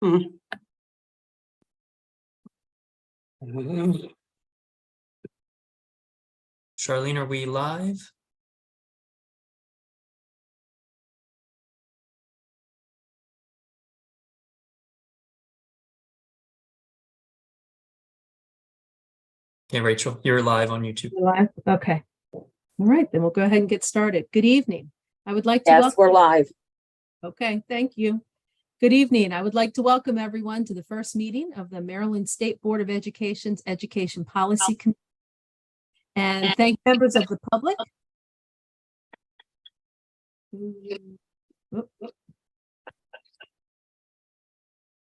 Mhm. Charlene, are we live? Okay, Rachel, you're live on YouTube. Live? Okay. All right, then we'll go ahead and get started. Good evening. I would like to Yes, welcome. we're live. Okay, thank you. Good evening. I would like to welcome everyone to the first meeting of the Maryland State Board of Education's Education Policy Committee. And thank members of the public. Oop.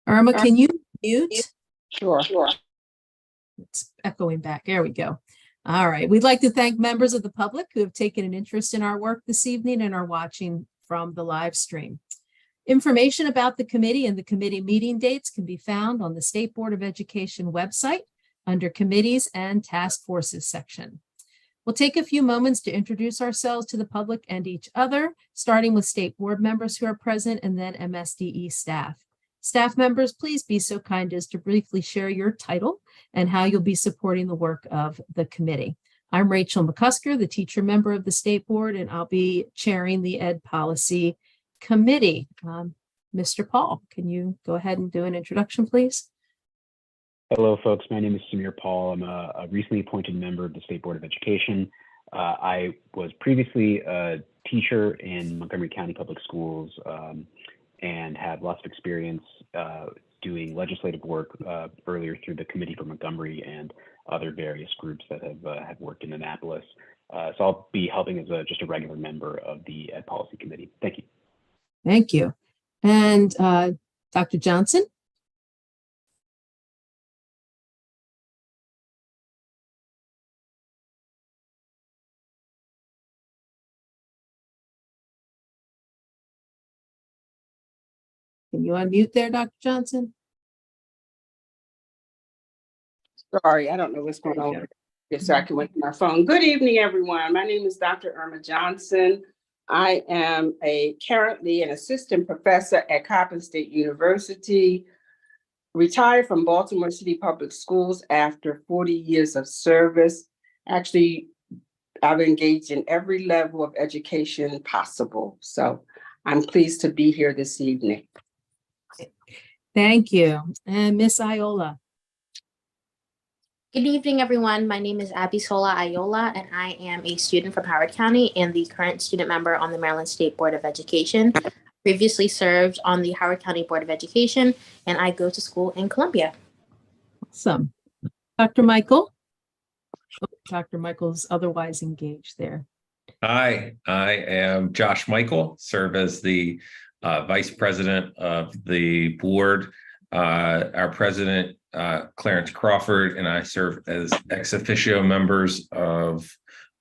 Irma, can you mute? Sure. It's echoing back. There we go. All right. We'd like to thank members of the public who have taken an interest in our work this evening and are watching from the live stream. Information about the committee and the committee meeting dates can be found on the State Board of Education website under Committees and Task Forces section. We'll take a few moments to introduce ourselves to the public and each other, starting with state board members who are present and then MSDE staff. Staff members, please be so kind as to briefly share your title and how you'll be supporting the work of the committee. I'm Rachel McCusker, the teacher member of the State Board, and I'll be chairing the Ed Policy Committee. Mr. Paul, can you go ahead and do an introduction, please? Hello, folks. My name is Samir Paul. I'm a recently appointed member of the State Board of Education. I was previously a teacher in Montgomery County Public Schools and had lots of experience doing legislative work earlier through the Committee for Montgomery and other various groups that have worked in Annapolis. So I'll be helping as just a regular member of the Ed Policy Committee. Thank you. Thank you. And Dr. Johnson? Can you unmute there, Dr. Johnson? Sorry, I don't know what's going on. Yes, so I can wait for my phone. Good evening, everyone. My name is Dr. Irma Johnson. I am currently an assistant professor at Coppin State University, retired from Baltimore City Public Schools after 40 years of service. Actually, I've engaged in every level of education possible. So I'm pleased to be here this evening. Thank you. And Miss Iola? Good evening, everyone. My name is Abisola Ayola, and I am a student from Howard County and the current student member on the Maryland State Board of Education. Previously served on the Howard County Board of Education, and I go to school in Columbia. Awesome. Dr. Michael? Oh, Dr. Michael's otherwise engaged there. Hi, I am Josh Michael, serve as the Vice President of the board. Our President, Clarence Crawford, and I serve as ex officio members of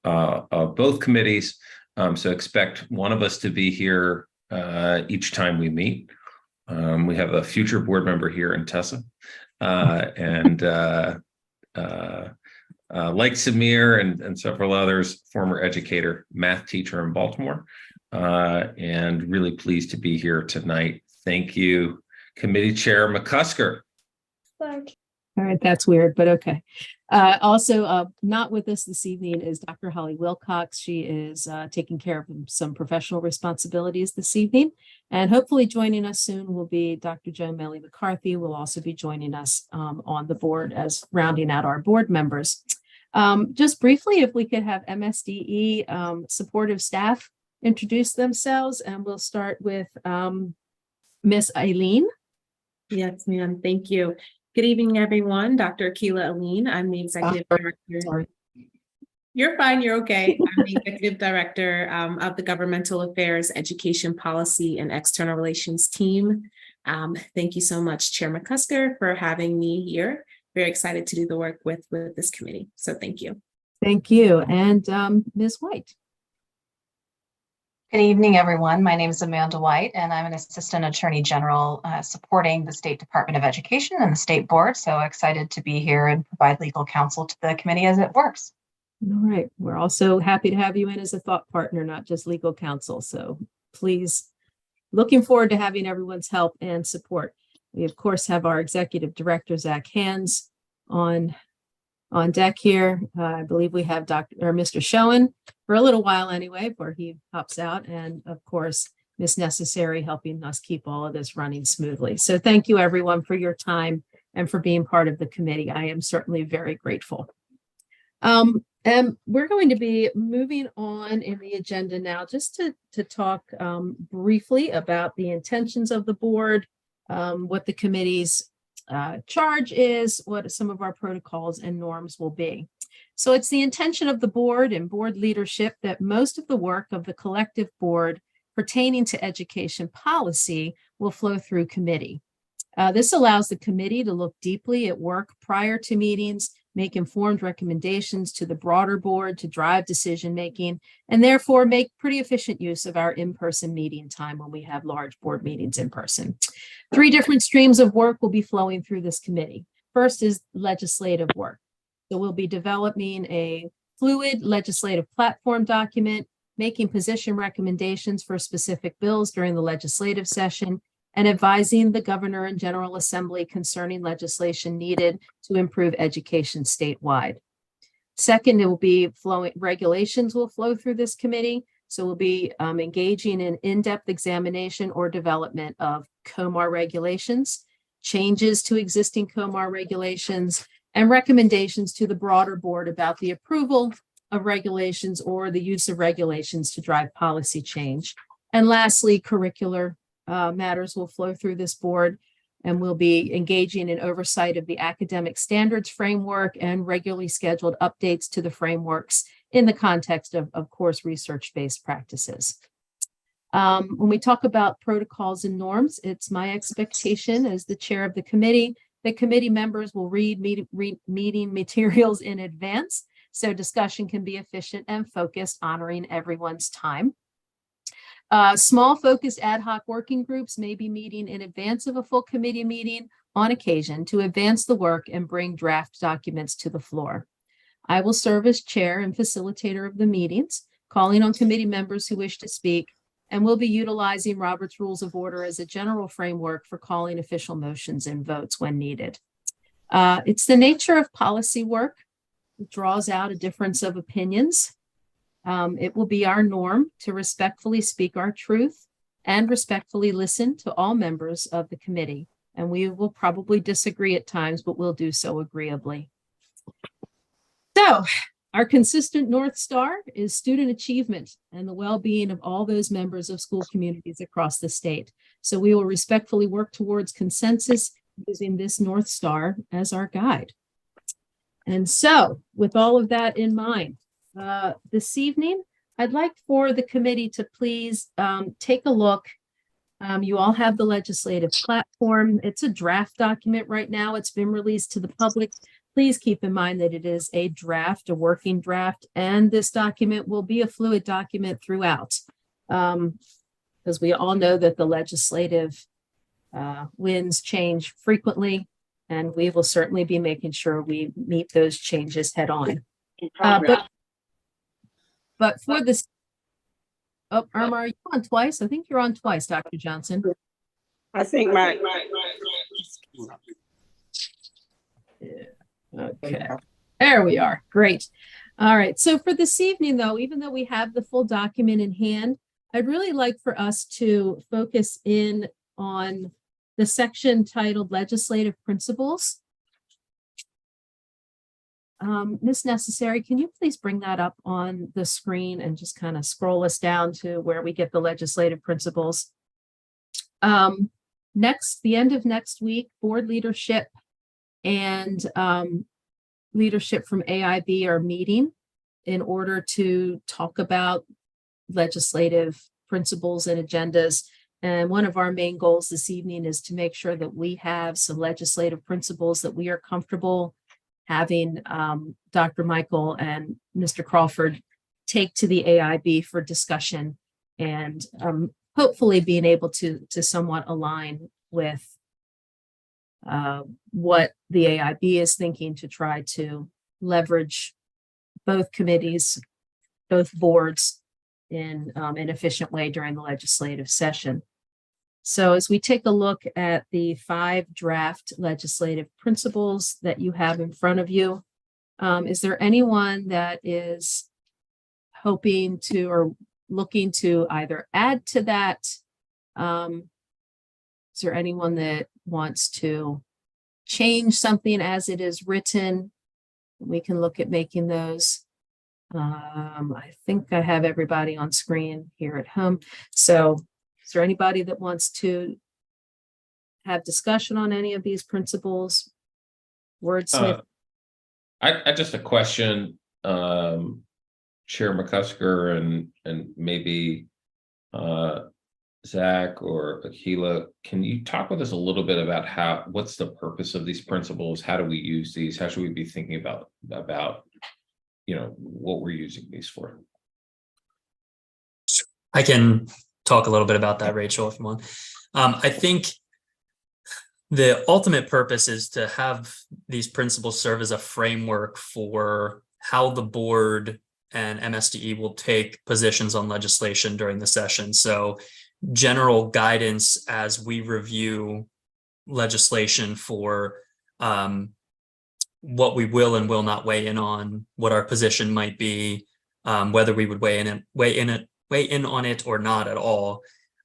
both committees. So expect one of us to be here each time we meet. We have a future board member here in Tessa. And like Samir and several others, former educator, math teacher in Baltimore, and really pleased to be here tonight. Thank you, Committee Chair McCusker. All right, that's weird, but okay. Also, not with us this evening is Dr. Holly Wilcox. She is taking care of some professional responsibilities this evening. And hopefully joining us soon will be Dr. Joan Melly McCarthy, will also be joining us on the board as rounding out our board members. Just briefly, if we could have MSDE supportive staff introduce themselves, and we'll start with Miss Eileen. Yes, ma'am. Thank you. Good evening, everyone. Dr. Akilah Aline. I'm the executive director. Sorry. You're fine. You're okay. I'm the executive director of the Governmental Affairs, Education Policy, and External Relations team. Thank you so much, Chair McCusker, for having me here. Very excited to do the work with this committee. So thank you. Thank you. And Ms. White. Good evening, everyone. My name is Amanda White, and I'm an Assistant Attorney General supporting the State Department of Education and the State Board. So excited to be here and provide legal counsel to the committee as it works. All right. We're also happy to have you in as a thought partner, not just legal counsel. So please, looking forward to having everyone's help and support. We, of course, have our Executive Director, Zach Hands, on deck here. I believe we have Mr. Schoen for a little while anyway, before he pops out. And of course, Ms. Necessary helping us keep all of this running smoothly. So thank you everyone for your time and for being part of the committee. I am certainly very grateful. And we're going to be moving on in the agenda now just to talk briefly about the intentions of the board, what the committee's charge is, what some of our protocols and norms will be. So it's the intention of the board and board leadership that most of the work of the collective board pertaining to education policy will flow through committee. This allows the committee to look deeply at work prior to meetings, make informed recommendations to the broader board to drive decision-making, and therefore make pretty efficient use of our in-person meeting time when we have large board meetings in person. 3 different streams of work will be flowing through this committee. First is legislative work. So we'll be developing a fluid legislative platform document, making position recommendations for specific bills during the legislative session, and advising the Governor and General Assembly concerning legislation needed to improve education statewide. Second, it will be regulations will flow through this committee. So we'll be engaging in in-depth examination or development of COMAR regulations, changes to existing COMAR regulations, and recommendations to the broader board about the approval of regulations or the use of regulations to drive policy change. And lastly, curricular matters will flow through this board, and we'll be engaging in oversight of the academic standards framework and regularly scheduled updates to the frameworks in the context of course research-based practices. When we talk about protocols and norms, it's my expectation as the chair of the committee that committee members will read meeting materials in advance so discussion can be efficient and focused, honoring everyone's time. Small focused ad hoc working groups may be meeting in advance of a full committee meeting on occasion to advance the work and bring draft documents to the floor. I will serve as chair and facilitator of the meetings, calling on committee members who wish to speak, and will be utilizing Robert's Rules of Order as a general framework for calling official motions and votes when needed. It's the nature of policy work. It draws out a difference of opinions. It will be our norm to respectfully speak our truth and respectfully listen to all members of the committee. And we will probably disagree at times, but we'll do so agreeably. So our consistent North Star is student achievement and the well-being of all those members of school communities across the state. So we will respectfully work towards consensus using this North Star as our guide. And so with all of that in mind, this evening, I'd like for the committee to please take a look. You all have the legislative platform. It's a draft document right now. It's been released to the public. Please keep in mind that it is a draft, a working draft, and this document will be a fluid document throughout. Because we all know that the legislative winds change frequently, and we will certainly be making sure we meet those changes head on. But for this, oh, Irma, are you on twice? I think you're on twice, Dr. Johnson. I think my Okay, there we are. Great. All right. So for this evening, though, even though we have the full document in hand, I'd really like for us to focus in on the section titled Legislative Principles. Ms. Necessary, can you please bring that up on the screen and just kind of scroll us down to where we get the legislative principles? The end of next week, board leadership and leadership from AIB are meeting in order to talk about legislative principles and agendas. And one of our main goals this evening is to make sure that we have some legislative principles that we are comfortable having Dr. Michael and Mr. Crawford take to the AIB for discussion and hopefully being able to somewhat align with what the AIB is thinking to try to leverage both committees, both boards in an efficient way during the legislative session. So as we take a look at the 5 draft legislative principles that you have in front of you, is there anyone that is hoping to or looking to either add to that? Is there anyone that wants to change something as it is written? We can look at making those. I think I have everybody on screen here at home. So is there anybody that wants to have discussion on any of these principles? Wordsmith? I just a question, Chair McCusker and maybe Zach or Akila, can you talk with us a little bit about what's the purpose of these principles? How do we use these? How should we be thinking about what we're using these for? I can talk a little bit about that, Rachel, if you want. I think the ultimate purpose is to have these principles serve as a framework for how the board and MSDE will take positions on legislation during the session. So general guidance as we review legislation for what we will and will not weigh in on, what our position might be, whether we would weigh in on it or not at all.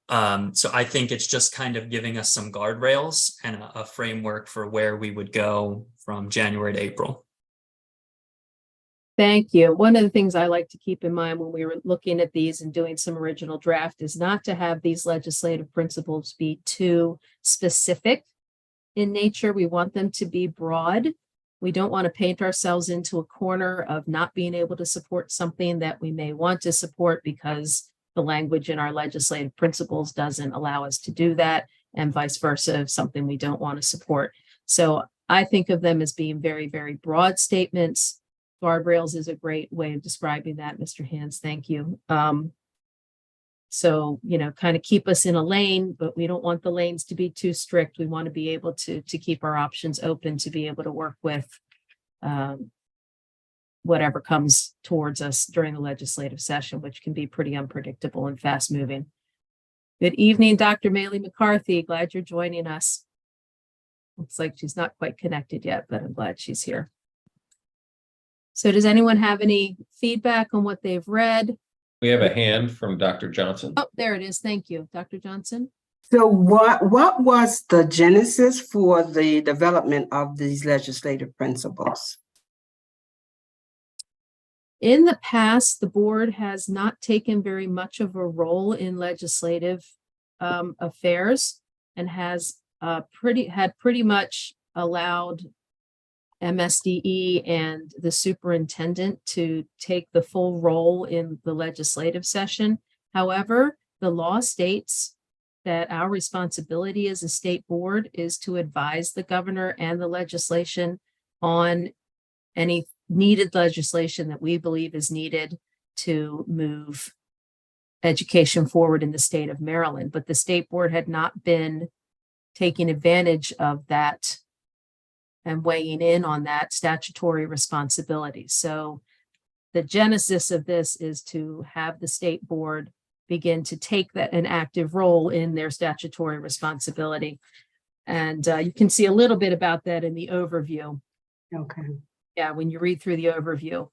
So I think it's just kind of giving us some guardrails and a framework for where we would go from January to April. Thank you. One of the things I like to keep in mind when we were looking at these and doing some original draft is not to have these legislative principles be too specific in nature. We want them to be broad. We don't want to paint ourselves into a corner of not being able to support something that we may want to support because the language in our legislative principles doesn't allow us to do that, and vice versa, if something we don't want to support. So I think of them as being very, very broad statements. Guardrails is a great way of describing that, Mr. Hands. Thank you. So, kind of keep us in a lane, but we don't want the lanes to be too strict. We want to be able to keep our options open to be able to work with whatever comes towards us during the legislative session, which can be pretty unpredictable and fast moving. Good evening, Dr. Maylee McCarthy. Glad you're joining us. Looks like she's not quite connected yet, but I'm glad she's here. So does anyone have any feedback on what they've read? We have a hand from Dr. Johnson. Oh, there it is. Thank you, Dr. Johnson. So what was the genesis for the development of these legislative principles? In the past, the board has not taken very much of a role in legislative affairs and has pretty much allowed MSDE and the superintendent to take the full role in the legislative session. However, the law states that our responsibility as a state board is to advise the governor and the legislation on any needed legislation that we believe is needed to move education forward in the state of Maryland. But the state board had not been taking advantage of that and weighing in on that statutory responsibility. So the genesis of this is to have the state board begin to take an active role in their statutory responsibility. And you can see a little bit about that in the overview. Okay. Yeah, when you read through the overview.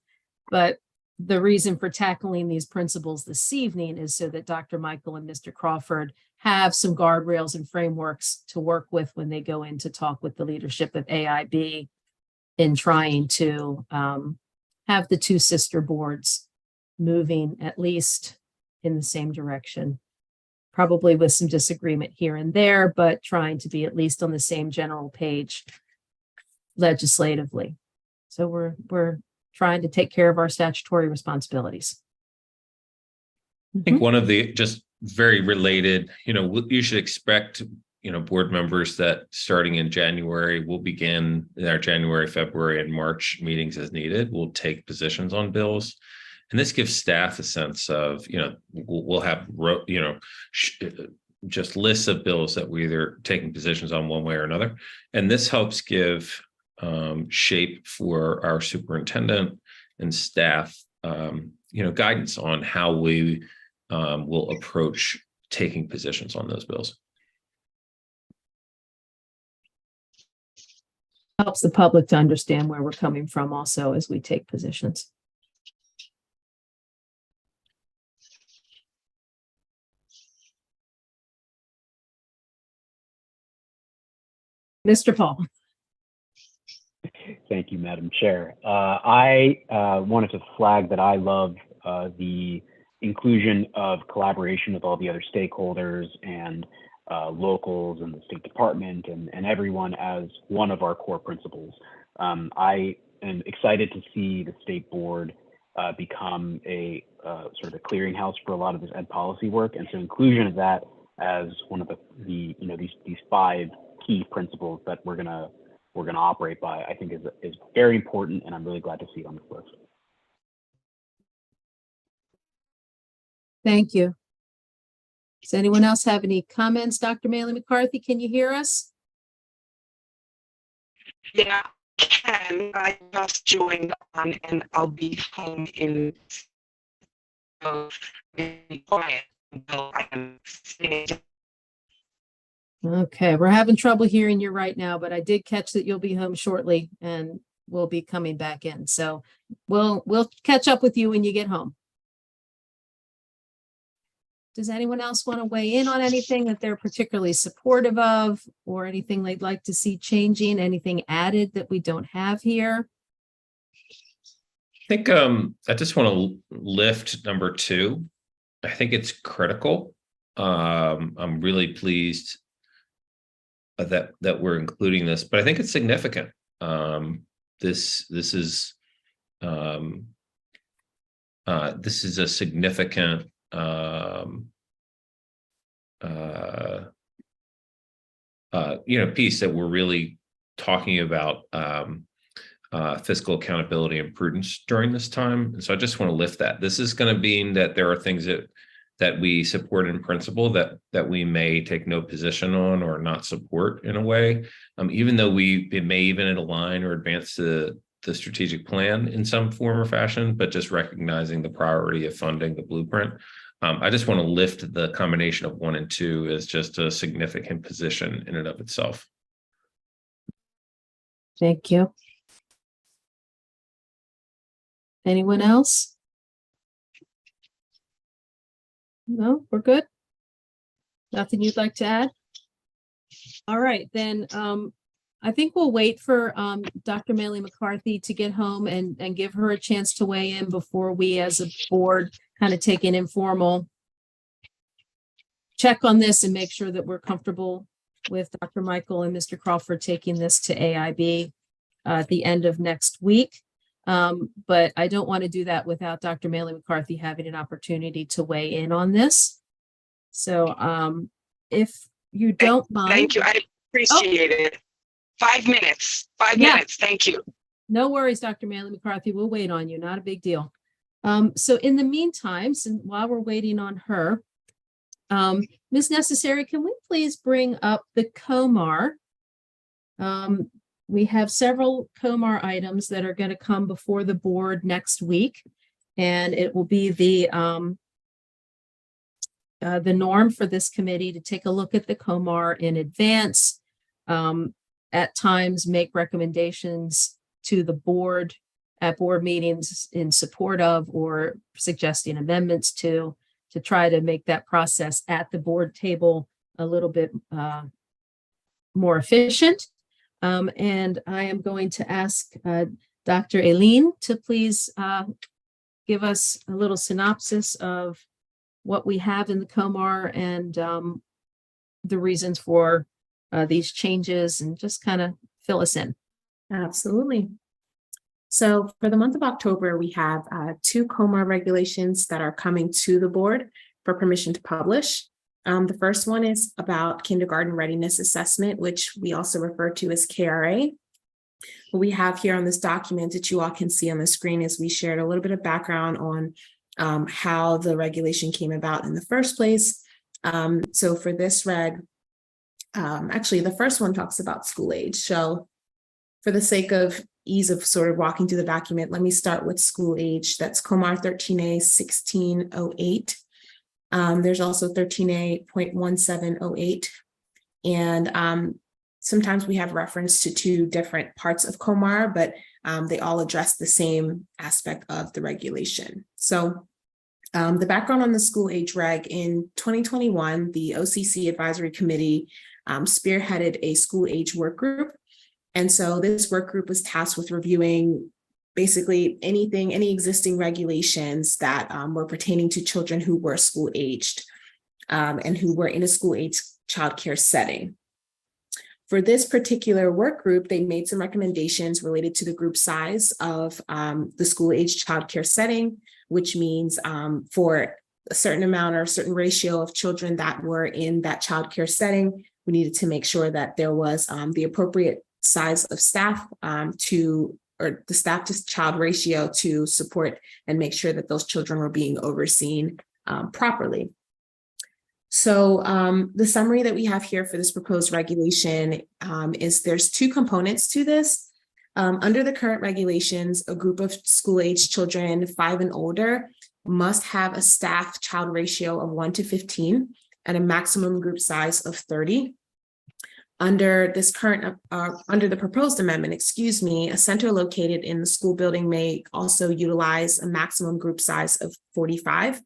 But the reason for tackling these principles this evening is so that Dr. Michael and Mr. Crawford have some guardrails and frameworks to work with when they go in to talk with the leadership of AIB in trying to have the two sister boards moving at least in the same direction, probably with some disagreement here and there, but trying to be at least on the same general page legislatively. So we're trying to take care of our statutory responsibilities. I think one of the just very related, you should expect, board members that starting in January, we'll begin our January, February, and March meetings as needed. We'll take positions on bills. And this gives staff a sense of, we'll have, just lists of bills that we're either taking positions on one way or another. And this helps give shape for our superintendent and staff, guidance on how we will approach taking positions on those bills. Helps the public to understand where we're coming from also as we take positions. Mr. Paul. Thank you, Madam Chair. I wanted to flag that I love the inclusion of collaboration with all the other stakeholders and locals and the State Department and everyone as one of our core principles. I am excited to see the State Board become a sort of a clearinghouse for a lot of this ed policy work, and so inclusion of that as one of the these 5 key principles that we're gonna operate by, I think is very important, and I'm really glad to see it on this list. Thank you. Does anyone else have any comments? Dr. Maley McCarthy, can you hear us? Yeah, I can. I just joined on and I'll be home in quiet until I can finish. Okay, we're having trouble hearing you right now, but I did catch that you'll be home shortly and we'll be coming back in. So we'll catch up with you when you get home. Does anyone else want to weigh in on anything that they're particularly supportive of or anything they'd like to see changing, anything added that we don't have here? I think I just want to lift number 2. I think it's critical. I'm really pleased that we're including this, but I think it's significant. This is a significant piece that we're really talking about fiscal accountability and prudence during this time. And so I just want to lift that. This is going to mean that there are things that we support in principle that we may take no position on or not support in a way, even though it may even align or advance the strategic plan in some form or fashion, but just recognizing the priority of funding the blueprint. I just want to lift the combination of 1 and 2 as just a significant position in and of itself. Thank you. Anyone else? No, we're good. Nothing you'd like to add? All right, then I think we'll wait for Dr. Maley McCarthy to get home and give her a chance to weigh in before we as a board kind of take an informal check on this and make sure that we're comfortable with Dr. Michael and Mr. Crawford taking this to AIB at the end of next week. But I don't want to do that without Dr. Maley McCarthy having an opportunity to weigh in on this. So if you don't mind. Thank you. I appreciate it. 5 minutes. 5 minutes. Thank you. No worries, Dr. Maley McCarthy. We'll wait on you. Not a big deal. So in the meantime, while we're waiting on her, Ms. Necessary, can we please bring up the COMAR? We have several COMAR items that are going to come before the board next week, and it will be the norm for this committee to take a look at the COMAR in advance, at times make recommendations to the board at board meetings in support of or suggesting amendments to try to make that process at the board table a little bit more efficient. And I am going to ask Dr. Aileen to please give us a little synopsis of what we have in the COMAR and the reasons for these changes, and just kind of fill us in. Absolutely. So for the month of October, we have 2 COMAR regulations that are coming to the board for permission to publish. The first one is about kindergarten readiness assessment, which we also refer to as KRA. What we have here on this document that you all can see on the screen is we shared a little bit of background on how the regulation came about in the first place. So for this reg, actually the first one talks about school age. So for the sake of ease of sort of walking through the document, let me start with school age. That's COMAR 13A 1608. There's also 13A.1708. And sometimes we have reference to two different parts of COMAR, but they all address the same aspect of the regulation. So the background on the school age reg: in 2021, the OCC Advisory Committee spearheaded a school age work group. And so this work group was tasked with reviewing basically any existing regulations that were pertaining to children who were school aged and who were in a school age childcare setting. For this particular work group, they made some recommendations related to the group size of the school age childcare setting, which means for a certain amount or a certain ratio of children that were in that childcare setting, we needed to make sure that there was the appropriate size of staff or the staff to child ratio to support and make sure that those children were being overseen properly. So the summary that we have here for this proposed regulation is there's two components to this. Under the current regulations, a group of school-age children 5 and older must have a staff child ratio of 1 to 15 and a maximum group size of 30. Under this under the proposed amendment, a center located in the school building may also utilize a maximum group size of 45.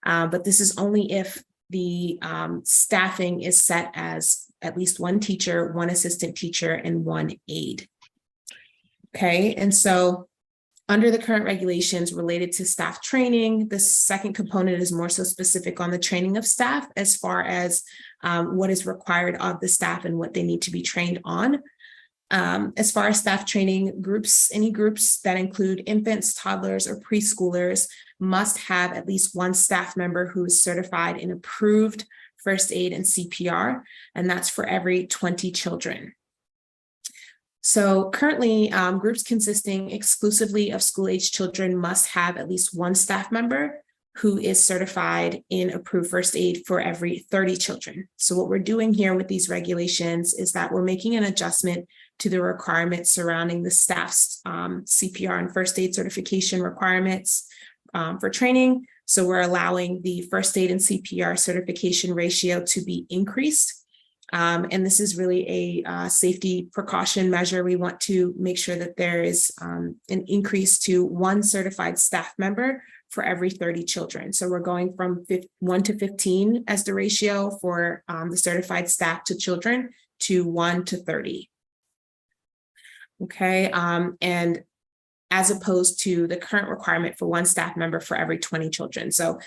But this is only if the staffing is set as at least 1 teacher, 1 assistant teacher, and 1 aide. Okay, and so under the current regulations related to staff training, the second component is more so specific on the training of staff as far as what is required of the staff and what they need to be trained on. As far as staff training groups, any groups that include infants, toddlers, or preschoolers must have at least 1 staff member who is certified in approved first aid and CPR, and that's for every 20 children. So currently, groups consisting exclusively of school-age children must have at least 1 staff member who is certified in approved first aid for every 30 children. So what we're doing here with these regulations is that we're making an adjustment to the requirements surrounding the staff's CPR and first aid certification requirements for training. So we're allowing the first aid and CPR certification ratio to be increased. And this is really a safety precaution measure. We want to make sure that there is an increase to 1 certified staff member for every 30 children. So we're going from 1 to 15 as the ratio for the certified staff to children to 1 to 30. Okay, and as opposed to the current requirement for 1 staff member for every 20 children. So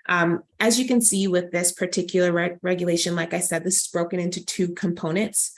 as you can see with this particular regulation, like I said, this is broken into 2 components.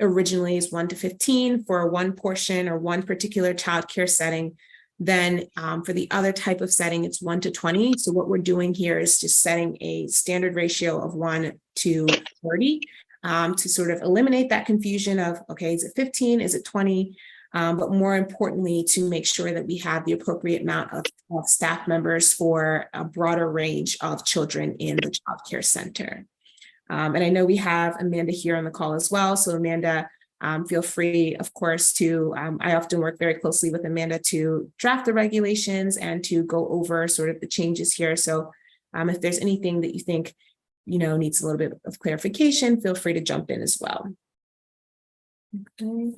Originally is 1 to 15 for 1 portion or 1 particular childcare setting. Then for the other type of setting, it's 1 to 20. So what we're doing here is just setting a standard ratio of 1 to 30 to sort of eliminate that confusion of, okay, is it 15? Is it 20? But more importantly, to make sure that we have the appropriate amount of staff members for a broader range of children in the child care center. And I know we have Amanda here on the call as well. So Amanda, feel free, of course, to, I often work very closely with Amanda to draft the regulations and to go over sort of the changes here. So if there's anything that you think, needs a little bit of clarification, feel free to jump in as well. Okay.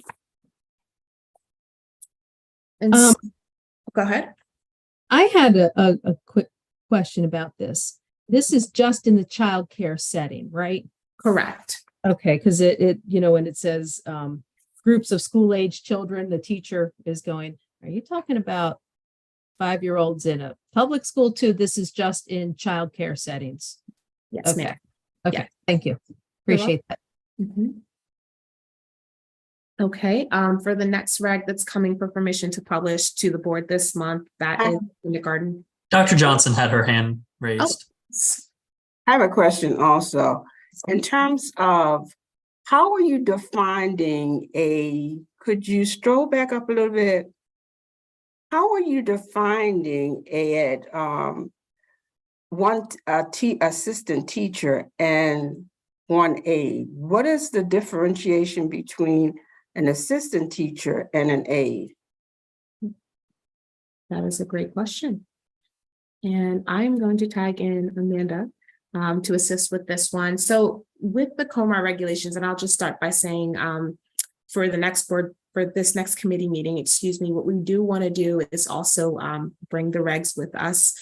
And go ahead. I had a quick question about this. This is just in the child care setting, right? Correct. Okay, because it when it says groups of school-age children, the teacher is going, are you talking about 5-year-olds in a public school too? This is just in child care settings. Yes, Okay. ma'am. Okay, Yeah. Thank you. Appreciate that. Mhm. Okay, for the next reg that's coming for permission to publish to the board this month, that is kindergarten. Dr. Johnson had her hand raised. I have a question also. In terms of how are you defining could you stroll back up a little bit? How are you defining one assistant teacher and 1 aide? What is the differentiation between an assistant teacher and an aide? That is a great question. And I'm going to tag in Amanda to assist with this one. So with the COMAR regulations, and I'll just start by saying, for this next committee meeting, excuse me, what we do want to do is also bring the regs with us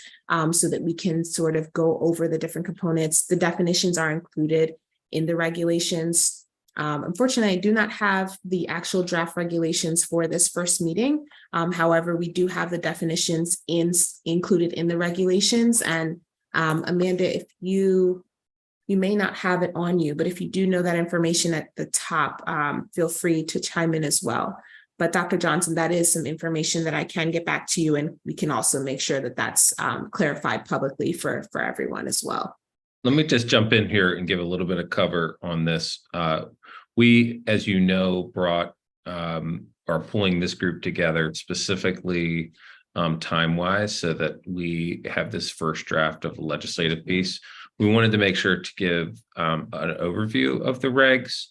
so that we can sort of go over the different components. The definitions are included in the regulations. Unfortunately, I do not have the actual draft regulations for this first meeting. However, we do have the definitions included in the regulations. And Amanda, if you may not have it on you, but if you do know that information at the top, feel free to chime in as well. But Dr. Johnson, that is some information that I can get back to you, and we can also make sure that that's clarified publicly for everyone as well. Let me just jump in here and give a little bit of cover on this. We, as you know, are pulling this group together specifically time-wise so that we have this first draft of the legislative piece. We wanted to make sure to give an overview of the regs.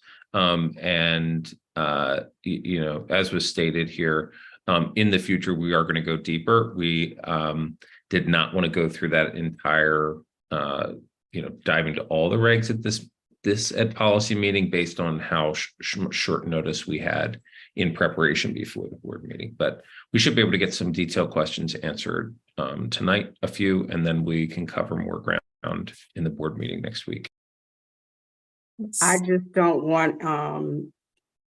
As was stated here, in the future, we are going to go deeper. We did not want to go through that entire, dive into all the regs at this ed policy meeting based on how short notice we had in preparation before the board meeting. But we should be able to get some detailed questions answered tonight, a few, and then we can cover more ground in the board meeting next week. I just don't want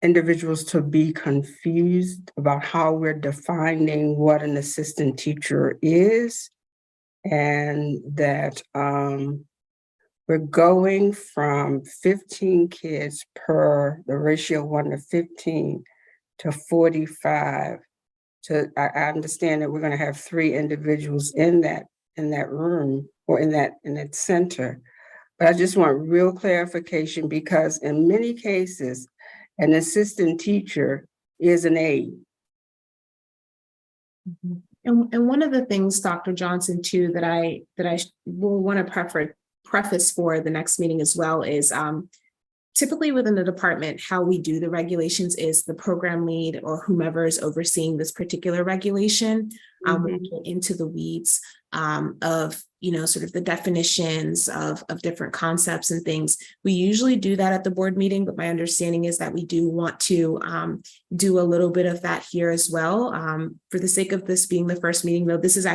individuals to be confused about how we're defining what an assistant teacher is, and that we're going from 15 kids per the ratio 1:15 to 45. I understand that we're going to have 3 individuals in that room or in that center. But I just want real clarification, because in many cases, an assistant teacher is an aide. And one of the things, Dr. Johnson, too, that I will want to preface for the next meeting as well is typically within the department, how we do the regulations is the program lead or whomever is overseeing this particular regulation will get into the weeds of, sort of the definitions of different concepts and things. We usually do that at the board meeting, but my understanding is that we do want to do a little bit of that here as well. For the sake of this being the first meeting, though, these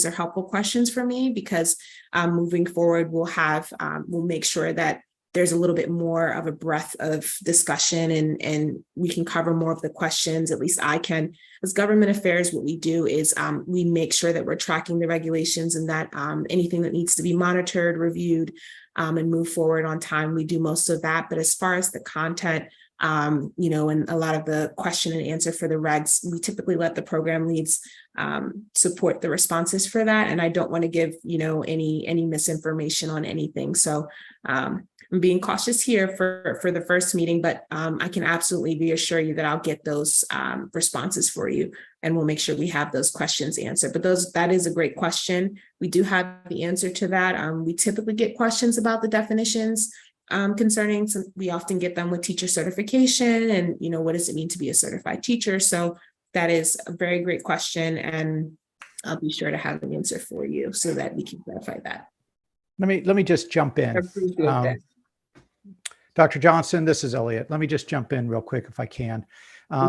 are helpful questions for me, because moving forward, we'll make sure that there's a little bit more of a breadth of discussion and we can cover more of the questions. At least I can. As government affairs, what we do is we make sure that we're tracking the regulations and that anything that needs to be monitored, reviewed, and move forward on time, we do most of that. But as far as the content, and a lot of the question and answer for the regs, we typically let the program leads support the responses for that. And I don't want to give, any misinformation on anything. So I'm being cautious here for the first meeting, but I can absolutely reassure you that I'll get those responses for you, and we'll make sure we have those questions answered. But that is a great question. We do have the answer to that. We typically get questions about the definitions concerning, so we often get them with teacher certification and, what does it mean to be a certified teacher? So that is a very great question, and I'll be sure to have an answer for you so that we can clarify that. Let me just jump in. I appreciate that. Dr. Johnson, this is Elliot. Let me just jump in real quick if I can.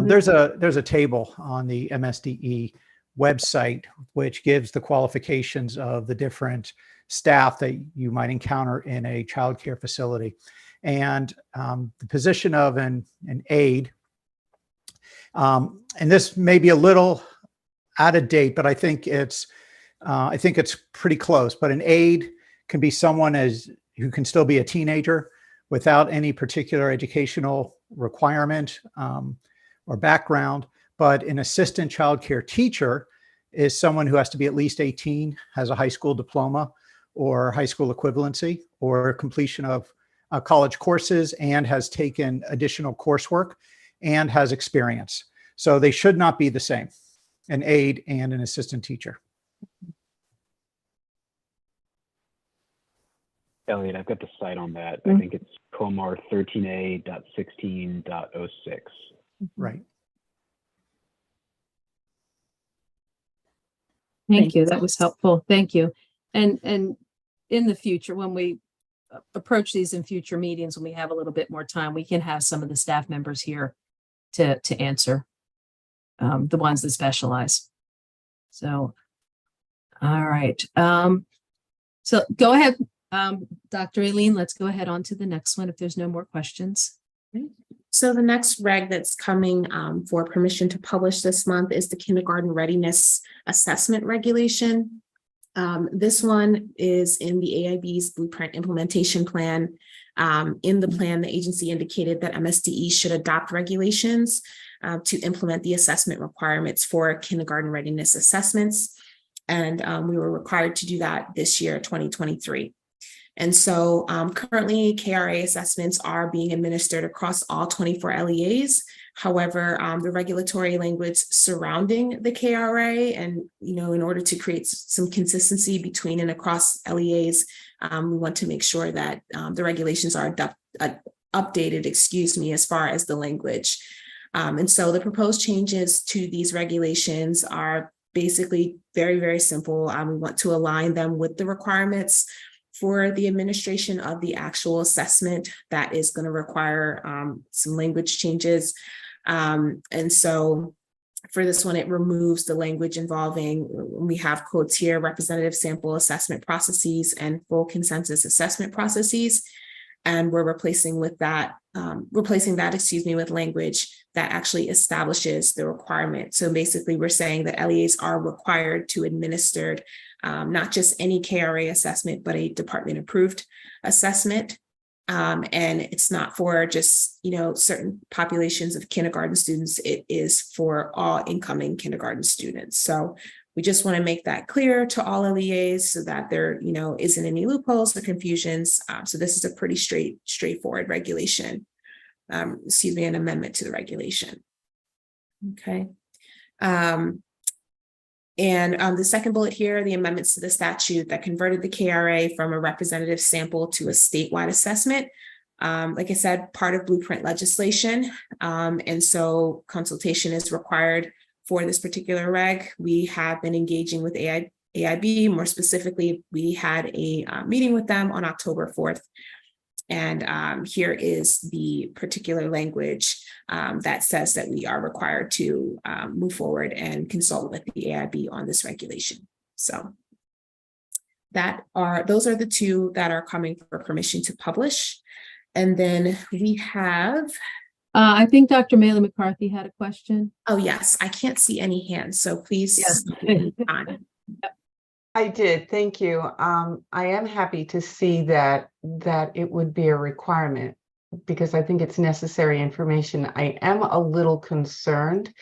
There's a table on the MSDE website which gives the qualifications of the different staff that you might encounter in a childcare facility, and the position of an aide. And this may be a little out of date, but I think it's pretty close. But an aide can be someone who can still be a teenager without any particular educational requirement or background. But an assistant childcare teacher is someone who has to be at least 18, has a high school diploma or high school equivalency or completion of college courses, and has taken additional coursework and has experience. So they should not be the same, an aide and an assistant teacher. Elliot, I've got the site on that. I think it's COMAR 13A.16.06. Right. Thank you. That was helpful. Thank you. And in the future, when we approach these in future meetings when we have a little bit more time, we can have some of the staff members here to answer, the ones that specialize. So, all right. So go ahead, Dr. Aileen, let's go ahead on to the next one if there's no more questions. So the next reg that's coming for permission to publish this month is the kindergarten readiness assessment regulation. This one is in the AIB's blueprint implementation plan. In the plan, the agency indicated that MSDE should adopt regulations to implement the assessment requirements for kindergarten readiness assessments. And we were required to do that this year, 2023. And so currently KRA assessments are being administered across all 24 LEAs. However, the regulatory language surrounding the KRA and, in order to create some consistency between and across LEAs, we want to make sure that the regulations are updated, as far as the language. And so the proposed changes to these regulations are basically very, very simple. We want to align them with the requirements for the administration of the actual assessment that is going to require some language changes. And so for this one, it removes the language involving, we have quotes here, representative sample assessment processes and full consensus assessment processes. And we're replacing that with language that actually establishes the requirement. So basically we're saying that LEAs are required to administer not just any KRA assessment, but a department approved assessment. And it's not for just, certain populations of kindergarten students. It is for all incoming kindergarten students. So we just want to make that clear to all LEAs so that there, isn't any loopholes or confusions. So this is a pretty straightforward regulation. An amendment to the regulation. Okay. And the second bullet here, the amendments to the statute that converted the KRA from a representative sample to a statewide assessment. Like I said, part of blueprint legislation. And so consultation is required for this particular reg. We have been engaging with AIB. More specifically, we had a meeting with them on October 4th. And here is the particular language that says that we are required to move forward and consult with the AIB on this regulation. So those are the two that are coming for permission to publish. And then we have. I think Dr. Maley McCarthy had a question. Oh, yes. I can't see any hands, so please. Yes. I did. Thank you. I am happy to see that it would be a requirement because I think it's necessary information. I am a little concerned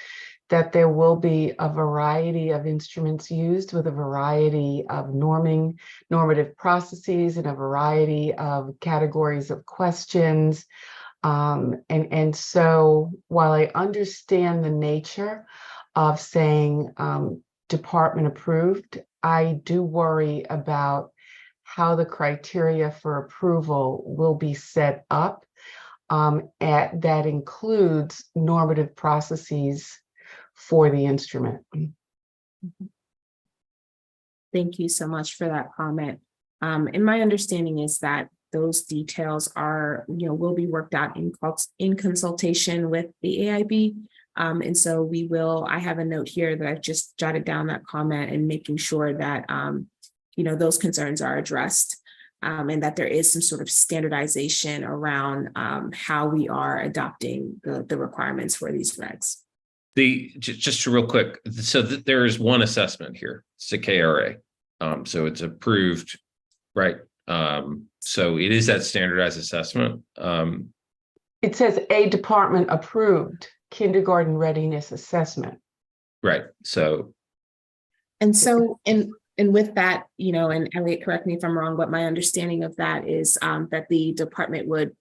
that there will be a variety of instruments used with a variety of normative processes and a variety of categories of questions. And so while I understand the nature of saying department approved, I do worry about how the criteria for approval will be set up. That includes normative processes for the instrument. Thank you so much for that comment. And my understanding is that those details are, will be worked out in consultation with the AIB. And so I have a note here that I've just jotted down that comment and making sure that, those concerns are addressed and that there is some sort of standardization around how we are adopting the requirements for these regs. Just real quick, so there is one assessment here, it's a KRA. So it's approved, right? So it is that standardized assessment. It says a department approved kindergarten readiness assessment. Right. So. And with that, and Elliot, correct me if I'm wrong, but my understanding of that is that the department would,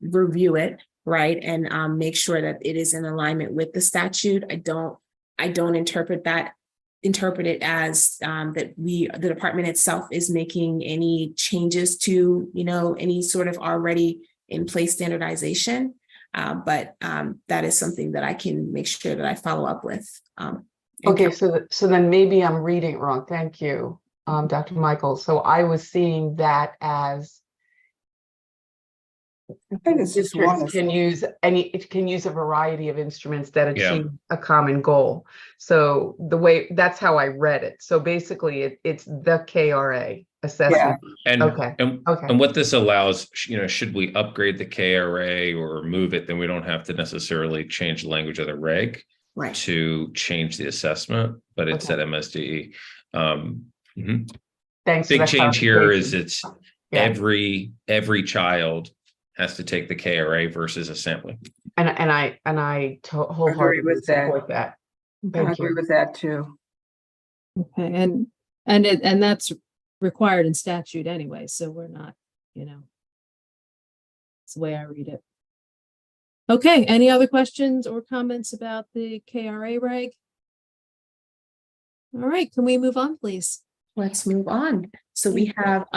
review it, right, and make sure that it is in alignment with the statute. I don't interpret it as that the department itself is making any changes to, any sort of already in place standardization. But that is something that I can make sure that I follow up with. Okay, so then maybe I'm reading it wrong. Thank you. Dr. Michael. So I was seeing that as I think it's just one. districts can use it can use a variety of instruments that Yeah. achieve a common goal. So that's how I read it. So basically it's the KRA assessment. And, Okay. and what this allows, should we upgrade the KRA or remove it, then we don't have to necessarily change the language of the reg Right. to change the assessment, but it's Okay. at MSDE. Mhm. Thanks. for Big that change here is clarification. it's Yeah. every child has to take the KRA versus a sampling. And I wholeheartedly with that. support that. I Thank agree you. with that too. Okay, and that's required in statute anyway, so we're not, it's the way I read it. Okay, any other questions or comments about the KRA reg? All right, can we move on, please? Let's move on. So we have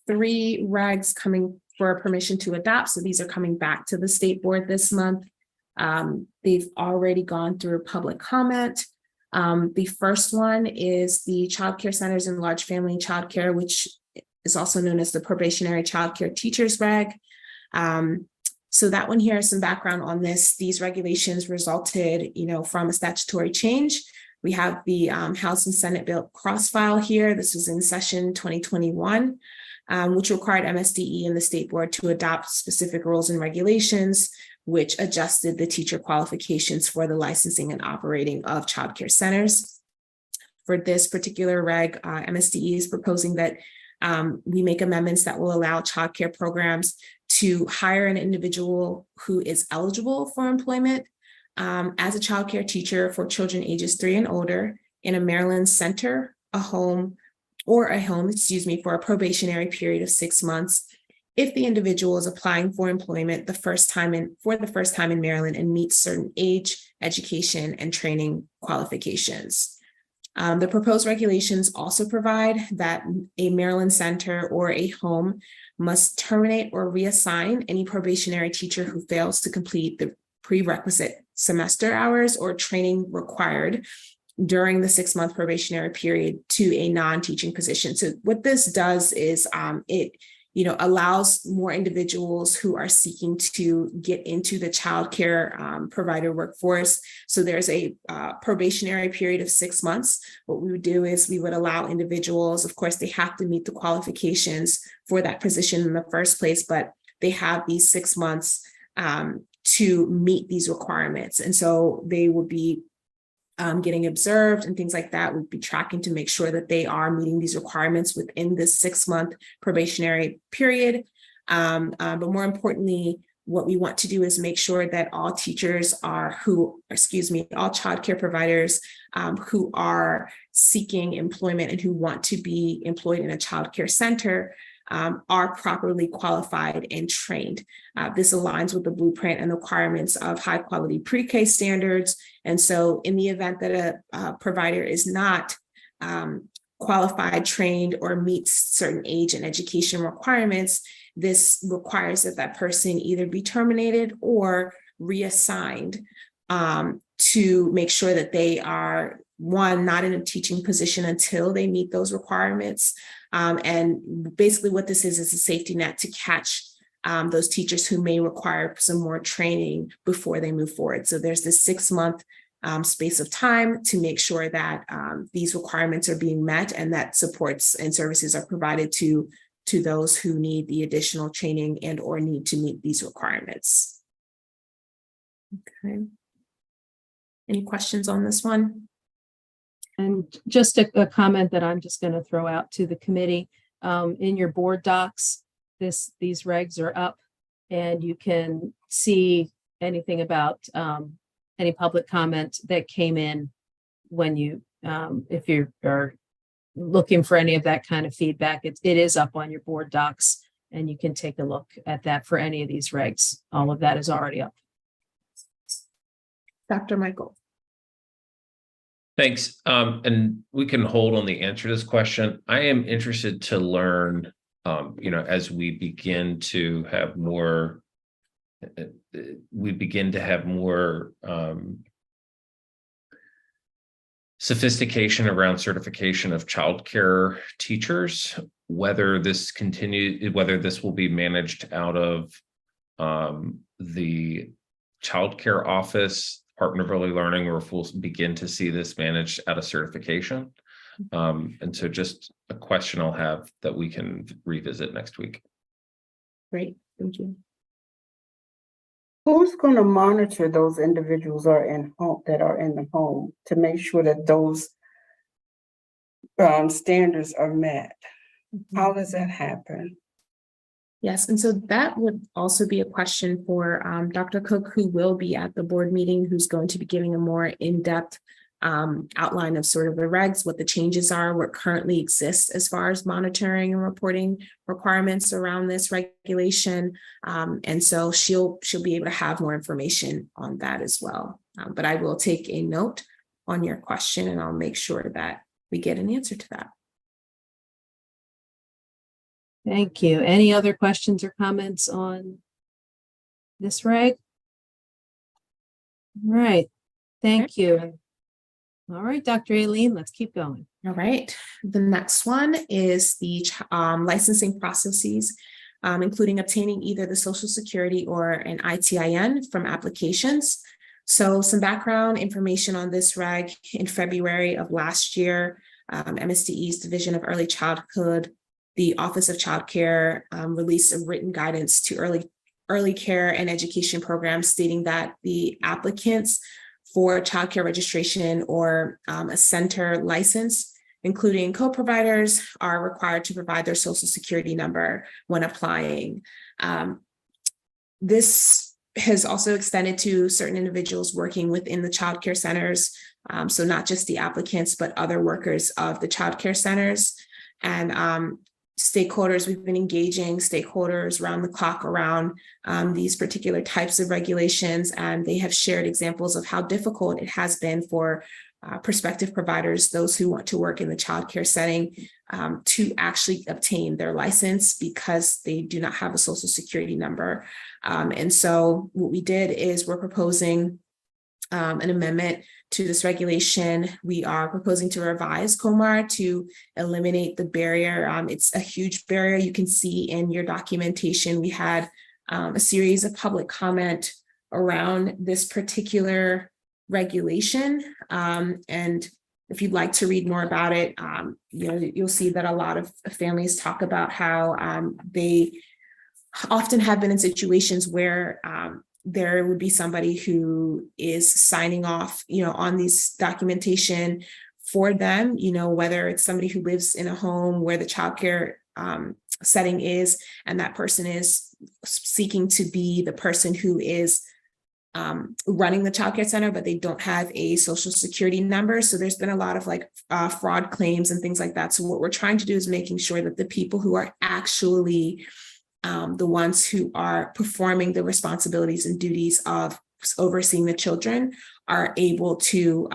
3 regs coming for permission to adopt. So these are coming back to the state board this month. They've already gone through public comment. The first one is the Child Care Centers and Large Family Child Care, which is also known as the Probationary Child Care Teachers Reg. So that one here is some background on this. These regulations resulted, from a statutory change. We have the House and Senate bill cross-file here. This was in session 2021, which required MSDE and the state board to adopt specific rules and regulations, which adjusted the teacher qualifications for the licensing and operating of childcare centers. For this particular reg, MSDE is proposing that we make amendments that will allow childcare programs to hire an individual who is eligible for employment as a childcare teacher for children ages 3 and older in a Maryland center, a home, for a probationary period of 6 months, if the individual is applying for employment for the first time in Maryland and meets certain age, education, and training qualifications. The proposed regulations also provide that a Maryland center or a home must terminate or reassign any probationary teacher who fails to complete the prerequisite semester hours or training required during the 6-month probationary period to a non-teaching position. So what this does is it allows more individuals who are seeking to get into the childcare provider workforce. So there's a probationary period of 6 months. What we would do is we would allow individuals, of course, they have to meet the qualifications for that position in the first place, but they have these 6 months to meet these requirements. And so they would be getting observed and things like that. We'd be tracking to make sure that they are meeting these requirements within this 6-month probationary period. But more importantly, what we want to do is make sure that all teachers all childcare providers who are seeking employment and who want to be employed in a childcare center are properly qualified and trained. This aligns with the blueprint and the requirements of high quality pre-K standards. And so in the event that a provider is not qualified, trained, or meets certain age and education requirements, this requires that that person either be terminated or reassigned to make sure that they are, one, not in a teaching position until they meet those requirements. And basically what this is a safety net to catch those teachers who may require some more training before they move forward. So there's this 6-month space of time to make sure that these requirements are being met and that supports and services are provided to those who need the additional training and or need to meet these requirements. Okay. Any questions on this one? And just a comment that I'm just going to throw out to the committee. In your board docs, these regs are up and you can see anything about any public comment that came in when you, if you are looking for any of that kind of feedback, it is up on your board docs and you can take a look at that for any of these regs. All of that is already up. Dr. Michael. Thanks. And we can hold on the answer to this question. I am interested to learn, as we begin to have more, sophistication around certification of childcare teachers, whether this will be managed out of the childcare office, Department of Early Learning, or if we'll begin to see this managed out of certification. And so just a question I'll have that we can revisit next week. Great, thank you. Who's going to monitor those individuals that are in the home to make sure that those standards are met? How does that happen? Yes, and so that would also be a question for Dr. Cook, who will be at the board meeting, who's going to be giving a more in-depth outline of sort of the regs, what the changes are, what currently exists as far as monitoring and reporting requirements around this regulation. And so she'll be able to have more information on that as well. But I will take a note on your question and I'll make sure that we get an answer to that. Thank you. Any other questions or comments on this reg? All right, thank you. All right, Dr. Aileen, let's keep going. All right, the next one is the licensing processes, including obtaining either the Social Security or an ITIN from applications. So some background information on this reg: in February of last year, MSDE's Division of Early Childhood, the Office of Child Care, released a written guidance to early care and education programs stating that the applicants for childcare registration or a center license, including co-providers, are required to provide their Social Security number when applying. This has also extended to certain individuals working within the childcare centers, so not just the applicants, but other workers of the childcare centers. And stakeholders, we've been engaging stakeholders around the clock around these particular types of regulations, and they have shared examples of how difficult it has been for prospective providers, those who want to work in the childcare setting, to actually obtain their license because they do not have a Social Security number. And so what we did is we're proposing an amendment to this regulation. We are proposing to revise COMAR to eliminate the barrier. It's a huge barrier. You can see in your documentation, we had a series of public comment around this particular regulation. And if you'd like to read more about it, you'll see that a lot of families talk about how they often have been in situations where there would be somebody who is signing off, on these documentation for them, whether it's somebody who lives in a home where the childcare setting is, and that person is seeking to be the person who is running the childcare center, but they don't have a Social Security number. So there's been a lot of fraud claims and things like that. So what we're trying to do is making sure that the people who are actually the ones who are performing the responsibilities and duties of overseeing the children are able to,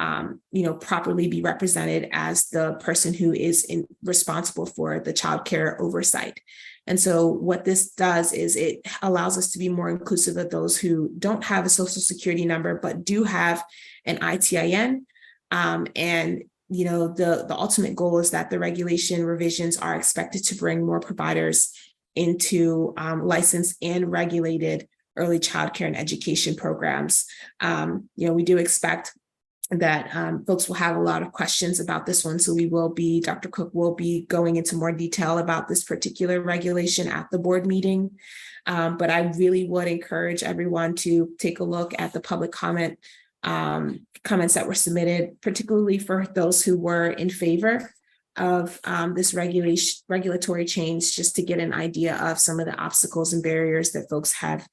properly be represented as the person who is responsible for the child care oversight. And so what this does is it allows us to be more inclusive of those who don't have a Social Security number, but do have an ITIN. And the ultimate goal is that the regulation revisions are expected to bring more providers into licensed and regulated early childcare and education programs. We do expect that folks will have a lot of questions about this one. So Dr. Cook will be going into more detail about this particular regulation at the board meeting. But I really would encourage everyone to take a look at the public comments that were submitted, particularly for those who were in favor of this regulatory change, just to get an idea of some of the obstacles and barriers that folks have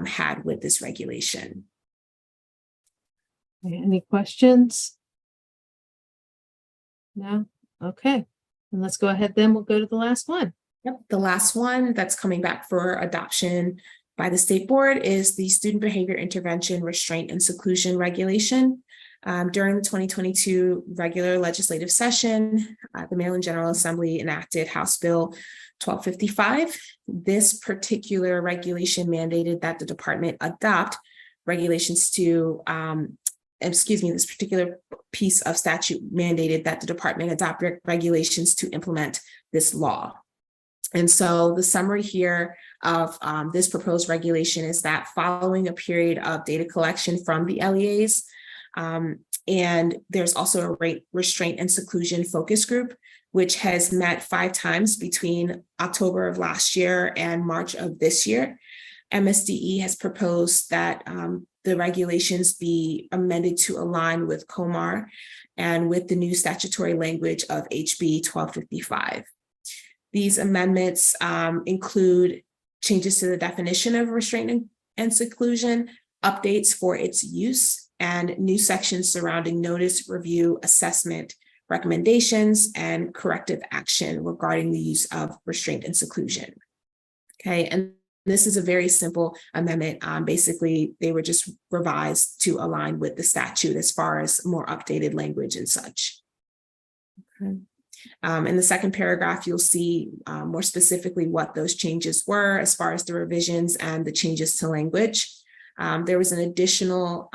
had with this regulation. Any questions? No? Okay. And let's go ahead then. We'll go to the last one. Yep. The last one that's coming back for adoption by the state board is the Student Behavior Intervention, Restraint, and Seclusion Regulation. During the 2022 regular legislative session, the Maryland General Assembly enacted House Bill 1255. This particular regulation mandated that the department adopt regulations to this particular piece of statute mandated that the department adopt regulations to implement this law. And so the summary here of this proposed regulation is that following a period of data collection from the LEAs, and there's also a restraint and seclusion focus group, which has met 5 times between October of last year and March of this year. MSDE has proposed that the regulations be amended to align with COMAR and with the new statutory language of HB 1255. These amendments include changes to the definition of restraint and seclusion, updates for its use, and new sections surrounding notice, review, assessment, recommendations, and corrective action regarding the use of restraint and seclusion. Okay, and this is a very simple amendment. Basically, they were just revised to align with the statute as far as more updated language and such. Okay. In the second paragraph, you'll see more specifically what those changes were as far as the revisions and the changes to language. There was an additional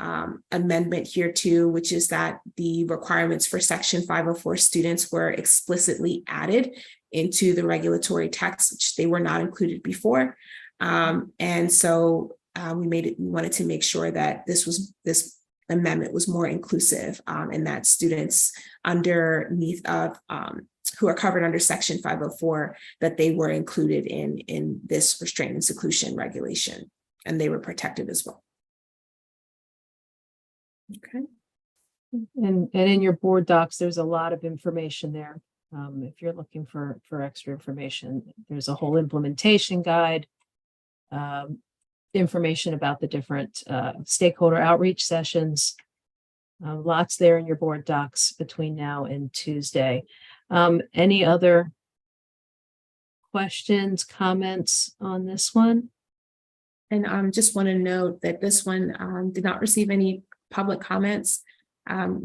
amendment here too, which is that the requirements for Section 504 students were explicitly added into the regulatory text, which they were not included before. And so we wanted to make sure that this amendment was more inclusive and that students underneath of who are covered under Section 504, that they were included in this restraint and seclusion regulation, and they were protected as well. Okay. And in your board docs, there's a lot of information there. If you're looking for extra information, there's a whole implementation guide, information about the different stakeholder outreach sessions. Lots there in your board docs between now and Tuesday. Any other questions, comments on this one? And just want to note that this one did not receive any public comments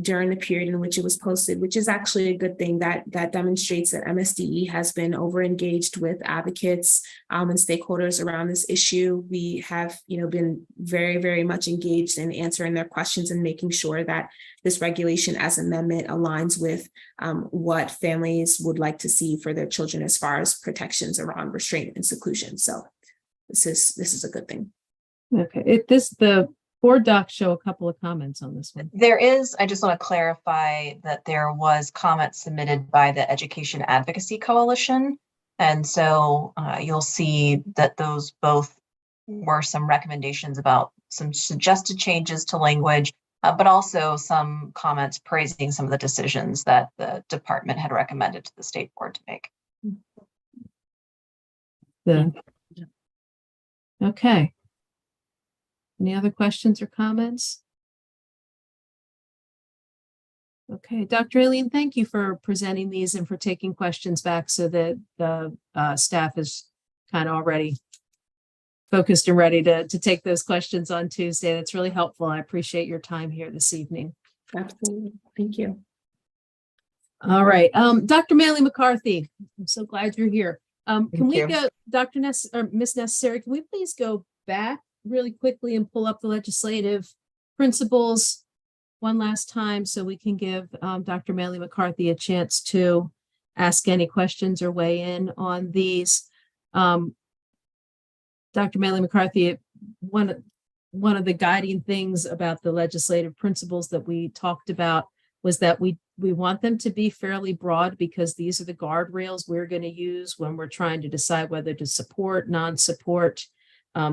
during the period in which it was posted, which is actually a good thing. That demonstrates that MSDE has been over engaged with advocates and stakeholders around this issue. We have, been very, very much engaged in answering their questions and making sure that this regulation as amendment aligns with what families would like to see for their children as far as protections around restraint and seclusion. So this is a good thing. Okay, the board docs show a couple of comments on this one. There is, I just want to clarify that there was comments submitted by the Education Advocacy Coalition. And so you'll see that those both were some recommendations about some suggested changes to language, but also some comments praising some of the decisions that the department had recommended to the state board to make. Okay. Any other questions or comments? Okay, Dr. Aileen, thank you for presenting these and for taking questions back so that the staff is kind of already focused and ready to take those questions on Tuesday. That's really helpful. I appreciate your time here this evening. Absolutely. Thank you. All right. Dr. Manley McCarthy, I'm so glad you're here. Can we you. go, Dr. Miss Necessary, can we please go back really quickly and pull up the legislative principles one last time so we can give Dr. Manley McCarthy a chance to ask any questions or weigh in on these. Dr. Manley McCarthy, one of the guiding things about the legislative principles that we talked about was that we want them to be fairly broad because these are the guardrails we're going to use when we're trying to decide whether to support, non-support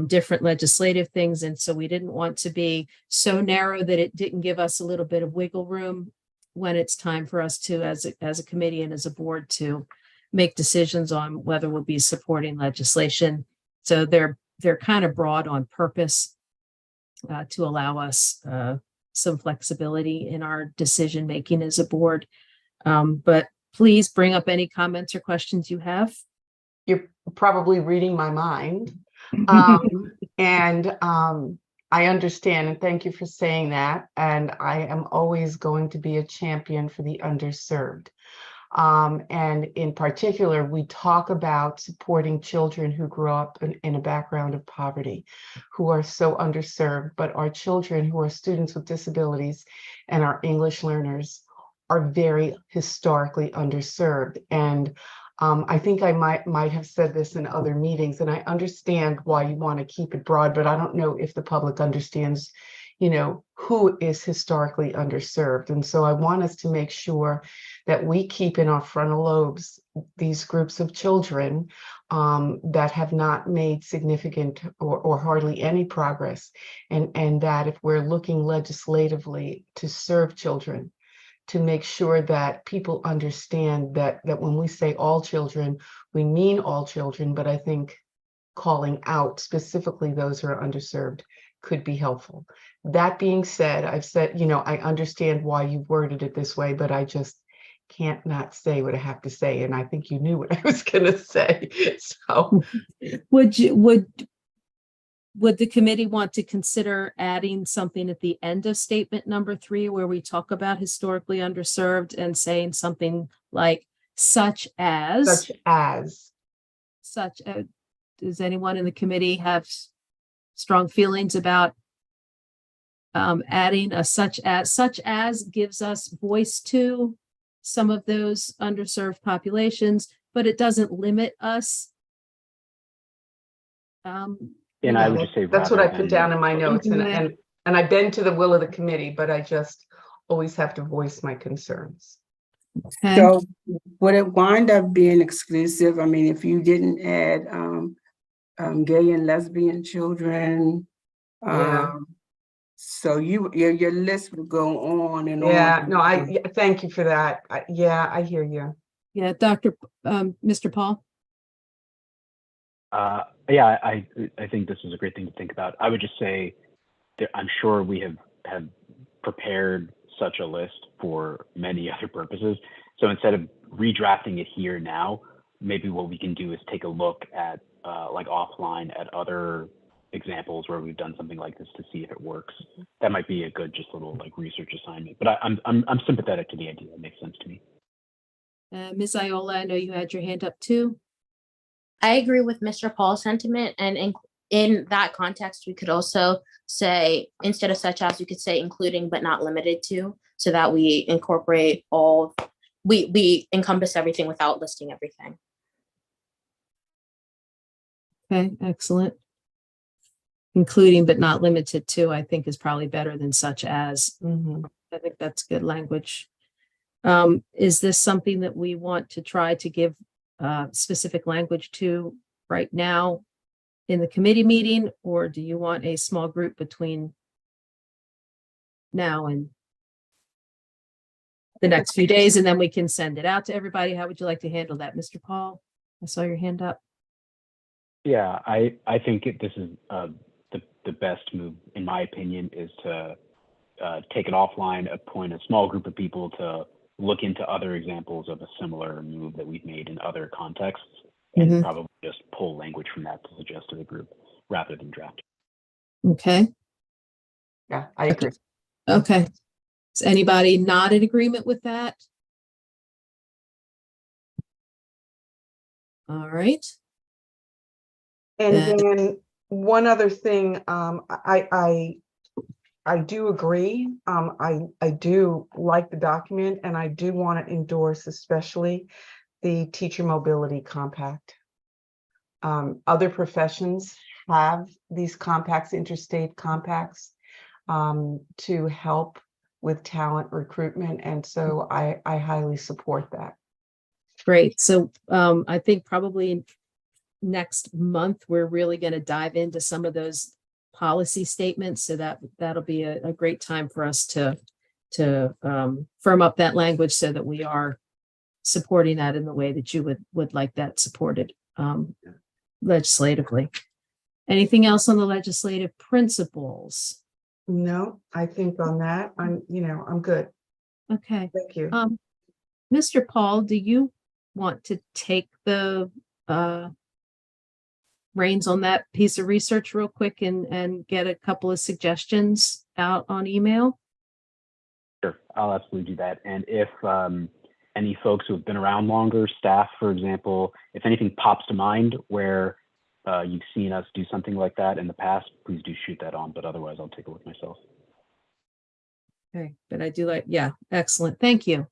different legislative things. And so we didn't want to be so narrow that it didn't give us a little bit of wiggle room when it's time for us to, as a committee and as a board, to make decisions on whether we'll be supporting legislation. So they're kind of broad on purpose to allow us some flexibility in our decision making as a board. But please bring up any comments or questions you have. You're probably reading my mind. And I understand, and thank you for saying that. And I am always going to be a champion for the underserved. And in particular, we talk about supporting children who grew up in a background of poverty, who are so underserved, but our children who are students with disabilities and our English learners are very historically underserved. And I think I might have said this in other meetings, and I understand why you want to keep it broad, but I don't know if the public understands, who is historically underserved. And so I want us to make sure that we keep in our frontal lobes these groups of children that have not made significant or hardly any progress, and that if we're looking legislatively to serve children, to make sure that people understand that when we say all children, we mean all children, but I think calling out specifically those who are underserved could be helpful. That being said, I've said, I understand why you worded it this way, but I just can't not say what I have to say. And I think you knew what I was going to say. So would the committee want to consider adding something at the end of statement number 3, where we talk about historically underserved and saying something like such as, does anyone in the committee have strong feelings about adding a such as gives us voice to some of those underserved populations, but it doesn't limit us. And I would just say that's what I rather put than- down in my notes, and I bend to the will of the committee, but I just always have to voice my concerns. Okay. So would it wind up being exclusive? I mean, if you didn't add gay and lesbian children, Yeah. so your list would go on and on. Yeah, no, thank you for that. I hear you. Yeah, Mr. Paul. Yeah, I think this is a great thing to think about. I would just say that I'm sure we have prepared such a list for many other purposes. So instead of redrafting it here now, maybe what we can do is take a look at like offline at other examples where we've done something like this to see if it works. That might be a good just little like research assignment. But I'm sympathetic to the idea. It makes sense to me. Ms. Iola, I know you had your hand up too. I agree with Mr. Paul's sentiment, and in that context, we could also say, instead of such as, we could say including but not limited to, so that we incorporate we encompass everything without listing everything. Okay, excellent. Including but not limited to, I think, is probably better than such as. I think that's good language. Is this something that we want to try to give specific language to right now in the committee meeting, or do you want a small group between now and the next few days, and then we can send it out to everybody? How would you like to handle that, Mr. Paul? I saw your hand up. Yeah, I think this is the best move, in my opinion, is to take it offline, appoint a small group of people to look into other examples of a similar move that we've made in other contexts, and probably just pull language from that to suggest to the group rather than draft. Okay. Yeah, I agree. Okay. Is anybody not in agreement with that? All right. And then one other thing, I do agree. I do like the document, and I do want to endorse especially the teacher mobility compact. Other professions have these compacts, interstate compacts, to help with talent recruitment. And so I highly support that. Great. So I think probably next month, we're really going to dive into some of those policy statements. So that'll be a great time for us to firm up that language so that we are supporting that in the way that you would like that supported legislatively. Anything else on the legislative principles? No, I think on that, I'm good. Okay. Thank you. Mr. Paul, do you want to take the reins on that piece of research real quick and get a couple of suggestions out on email? Sure, I'll absolutely do that. And any folks who have been around longer, staff, for example, if anything pops to mind where you've seen us do something like that in the past, please do shoot that on, but otherwise I'll take a look myself. Okay, but I do like, yeah, excellent. Thank you.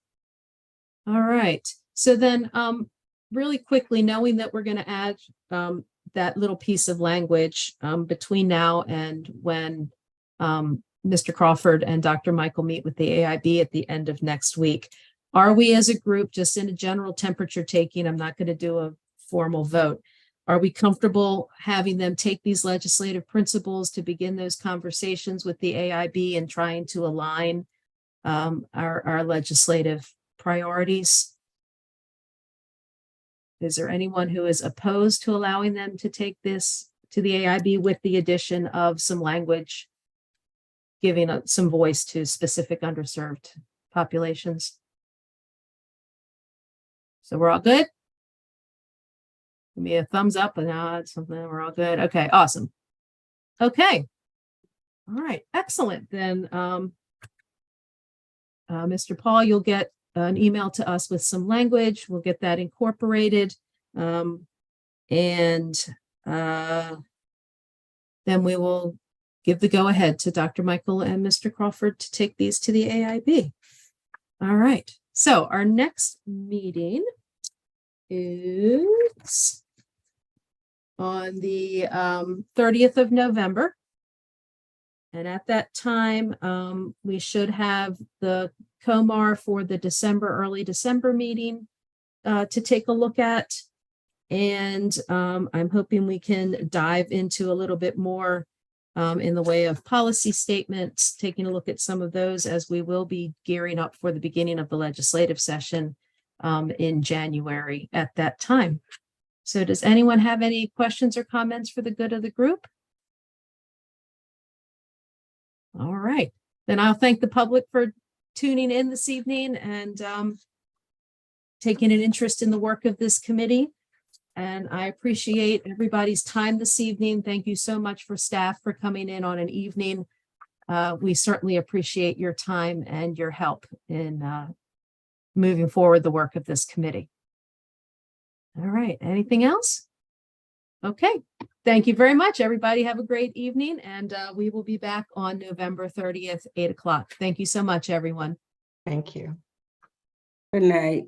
All right. So then, really quickly, knowing that we're going to add that little piece of language between now and when Mr. Crawford and Dr. Michael meet with the AIB at the end of next week, are we as a group, just in a general temperature taking, I'm not going to do a formal vote, are we comfortable having them take these legislative principles to begin those conversations with the AIB and trying to align our legislative priorities? Is there anyone who is opposed to allowing them to take this to the AIB with the addition of some language, giving some voice to specific underserved populations? So we're all good? Give me a thumbs up, a nod, something. We're all good. Okay, awesome. Okay. All right, excellent. Then, Mr. Paul, you'll get an email to us with some language. We'll get that incorporated. And then we will give the go ahead to Dr. Michael and Mr. Crawford to take these to the AIB. All right. So our next meeting is on the 30th of November. And at that time, we should have the COMAR for the early December meeting to take a look at. And I'm hoping we can dive into a little bit more in the way of policy statements, taking a look at some of those as we will be gearing up for the beginning of the legislative session in January at that time. So does anyone have any questions or comments for the good of the group? All right, then I'll thank the public for tuning in this evening and taking an interest in the work of this committee. And I appreciate everybody's time this evening. Thank you so much for staff for coming in on an evening. We certainly appreciate your time and your help in moving forward the work of this committee. All right, anything else? Okay, thank you very much, everybody. Have a great evening, and we will be back on November 30th, 8 o'clock. Thank you so much, everyone. Thank you. Good night.